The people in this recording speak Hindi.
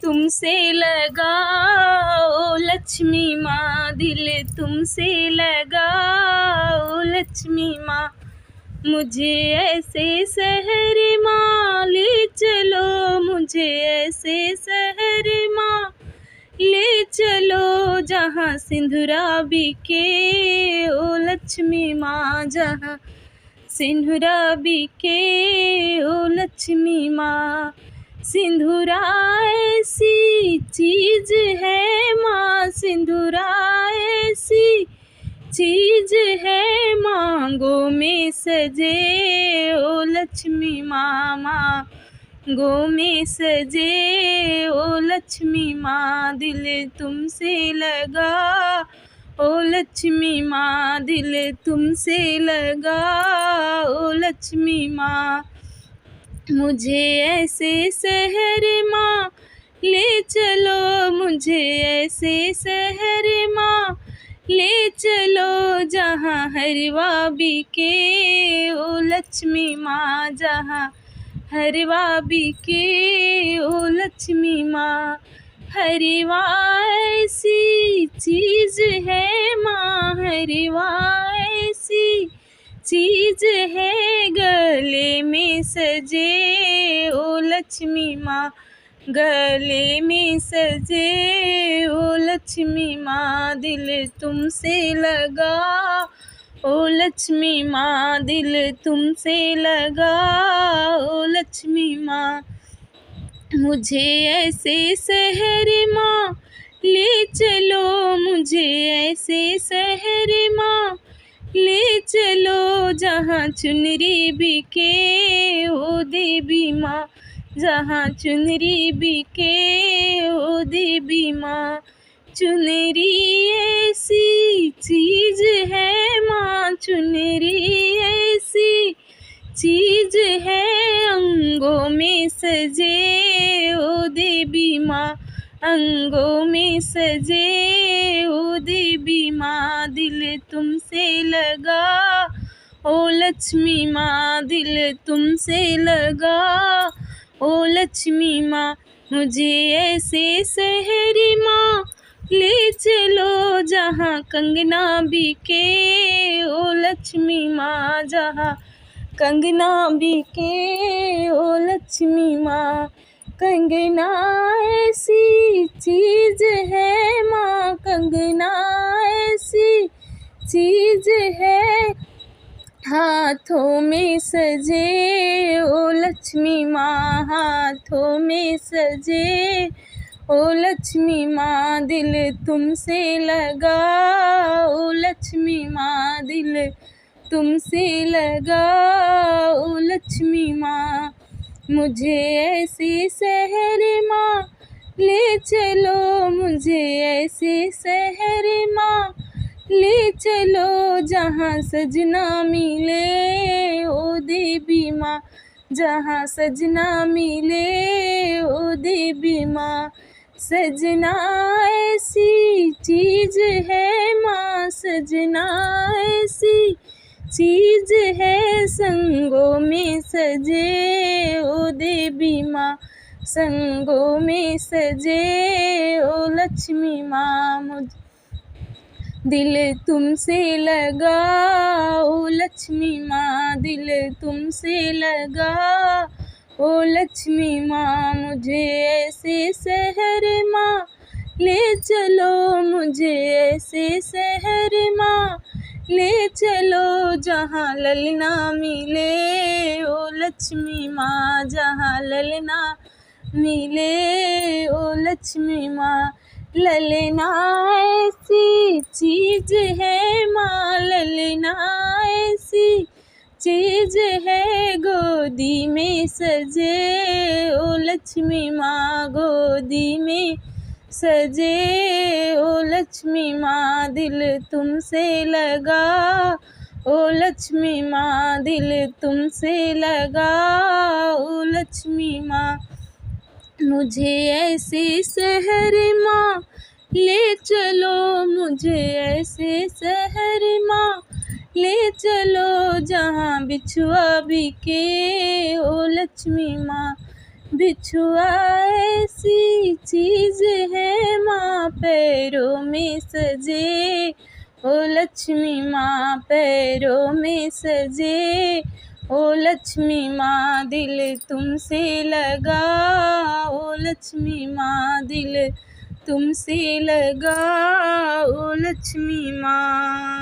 तुमसे लगा, ओ लक्ष्मी माँ, दिल तुमसे लगा, ओ लक्ष्मी माँ। मुझे ऐसे शहर माँ ले चलो, मुझे ऐसे शहर माँ ले चलो, जहाँ सिंधुरा बिके, ओ लक्ष्मी माँ, जहाँ सिंधुरा बिके, ओ लक्ष्मी माँ। सिंधुरा ऐसी चीज़ है माँ, सिंधुरा ऐसी चीज़ है, मांगों में सजे, ओ लक्ष्मी माँ, मांगों में सजे, ओ लक्ष्मी माँ। दिल तुमसे लगा, ओ लक्ष्मी माँ, दिल तुमसे लगा, ओ लक्ष्मी माँ। मुझे ऐसे शहर माँ ले चलो, मुझे ऐसे शहर माँ ले चलो, जहाँ हरवा बिके, ओ लक्ष्मी माँ, जहाँ हरवा बिके, ओ लक्ष्मी माँ। हरवा ऐसी चीज़ है माँ, हरवा ऐसी चीज़ है, गले में सजे, ओ लक्ष्मी माँ, गले में सजे, ओ लक्ष्मी माँ। दिल तुमसे लगा, ओ लक्ष्मी माँ, दिल तुमसे लगा, ओ लक्ष्मी माँ। मुझे ऐसे शहर माँ ले चलो, मुझे ऐसे शहर माँ ले चलो, जहाँ चुनरी बिके, ओ देवी माँ, जहाँ चुनरी बिके, ओ देवी माँ। चुनरी ऐसी चीज़ है माँ, चुनरी ऐसी चीज़ है, अंगों में सजे, ओ देवी माँ, अंगों में सजे, ओ देवी माँ। दिल तुमसे लगा, ओ लक्ष्मी माँ, दिल तुमसे लगा, ओ लक्ष्मी माँ। मुझे ऐसे शहर माँ ले चलो, जहाँ कंगना बिके, ओ लक्ष्मी माँ, जहाँ कंगना बिके, ओ लक्ष्मी माँ। कंगना ऐसी चीज़ है माँ, कंगना ऐसी चीज़ है, हाथों में सजे, ओ लक्ष्मी माँ, हाथों में सजे, ओ लक्ष्मी माँ। दिल तुमसे लगा, ओ लक्ष्मी माँ, दिल तुमसे लगा, ओ लक्ष्मी माँ। मुझे ऐसे शहर माँ ले चलो, मुझे ऐसे शहर माँ ले चलो, जहाँ सजना मिले, ओ देवी माँ, जहाँ सजना मिले, ओ देवी माँ। सजना ऐसी चीज़ है माँ, सजना ऐसी चीज़ है, संगों में सजे, ओ देवी माँ, संगों में सजे, ओ लक्ष्मी माँ। मुझे दिल तुमसे लगा, ओ लक्ष्मी माँ, दिल तुमसे लगा, ओ लक्ष्मी माँ। मुझे ऐसे शहर माँ ले चलो, मुझे ऐसे शहर माँ ले चलो, जहाँ ललना मिले, ओ लक्ष्मी माँ, जहाँ ललना मिले, ओ लक्ष्मी माँ। ललना ऐसी चीज़ है माँ, ललना ऐसी चीज़ है, गोदी में सजे, ओ लक्ष्मी माँ, गोदी में सजे, ओ लक्ष्मी माँ। दिल तुमसे लगा, ओ लक्ष्मी माँ, दिल तुमसे लगा, ओ लक्ष्मी माँ। मुझे ऐसे शहर माँ ले चलो, मुझे ऐसे शहर माँ ले चलो, जहाँ बिछुआ बिके, ओ लक्ष्मी माँ, बिछुआ ऐसी चीज़ है माँ पैरों में सजे, ओ लक्ष्मी माँ पैरों में सजे, ओ लक्ष्मी माँ दिल तुमसे लगा, ओ लक्ष्मी माँ दिल तुमसे लगा, ओ लक्ष्मी माँ।